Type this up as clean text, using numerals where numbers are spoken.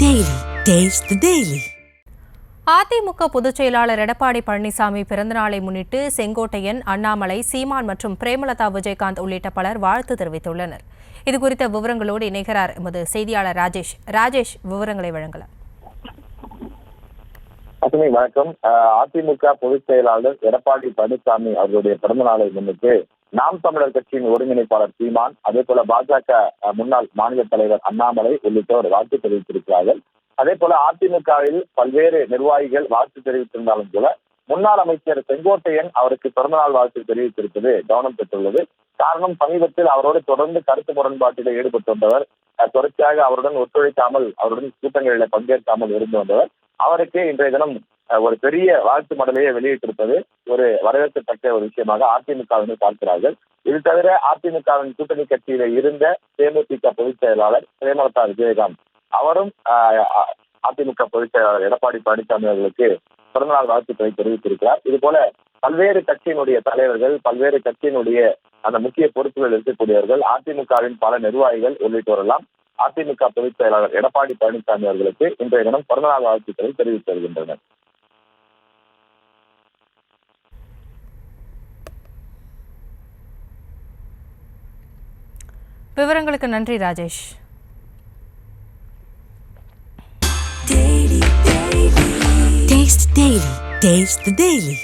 Daily. Taste the Daily. AIADMK பொதுச் செயலாளர் எடப்பாடி பழனிசாமி பிறந்தநாளை முன்னிட்டு செங்கோட்டையன், அண்ணாமலை, சீமான் மற்றும் பிரேமலதா விஜயகாந்த் உள்ளிட்ட பலர் வாழ்த்து தெரிவித்துள்ளனர். இதுகுறித்த விவரங்களோடு இணைகிறார் எமது செய்தியாளர் ராஜேஷ். ராஜேஷ், விவரங்களை வழங்கலாம். வணக்கம். அதிமுக பொதுச் செயலாளர் எடப்பாடி பழனிசாமி அவர்களுடைய பிறந்தநாளை முன்னிட்டு நாம் தமிழர் கட்சியின் ஒருங்கிணைப்பாளர் சீமான், அதே போல பாஜக முன்னாள் மாநில தலைவர் அண்ணாமலை உள்ளிட்டோர் வாழ்த்து தெரிவித்திருக்கிறார்கள். அதே போல அதிமுகவில் பல்வேறு நிர்வாகிகள் வாழ்த்து தெரிவித்திருந்தாலும் கூட முன்னாள் அமைச்சர் செங்கோட்டையன் அவருக்கு பிறந்தநாள் வாழ்த்து தெரிவித்திருப்பது கவனம் பெற்றுள்ளது. காரணம், சமீபத்தில் அவரோடு தொடர்ந்து கருத்து முரண்பாட்டில் ஈடுபட்டு வந்தவர், தொடர்ச்சியாக அவருடன் ஒத்துழைக்காமல், அவருடன் கூட்டங்களில் பங்கேற்காமல் இருந்து வந்தவர். அவருக்கு இன்றைய தினம் ஒரு பெரிய வாழ்த்து மடலையை வெளியிட்டிருப்பது ஒரு வரவேற்கத்தக்க ஒரு விஷயமாக அதிமுகவினர் பார்க்கிறார்கள். இது தவிர அதிமுகவின் கூட்டணி கட்சியில இருந்த தேமுதிக பொதுச் செயலாளர் பிரேமலதா விஜயகாந்த் அவரும் அதிமுக பொதுச் செயலாளர் எடப்பாடி பழனிசாமி அவர்களுக்கு பிறந்தநாள் வாழ்த்துக்களை தெரிவித்திருக்கிறார். இது போல பல்வேறு கட்சியினுடைய தலைவர்கள், பல்வேறு கட்சியினுடைய அந்த முக்கிய பொறுப்புகள் இருக்கக்கூடியவர்கள், அதிமுகவின் பல நிர்வாகிகள் உள்ளிட்டோரெல்லாம் அதிமுக பொதுச் செயலாளர் எடப்பாடி பழனிசாமி அவர்களுக்கு இன்றைய தினம் பிறந்தநாள் வாழ்த்துக்களை தெரிவித்து வருகின்றனர். விவரங்களுக்கு நன்றி ராஜேஷ். Taste the Daily.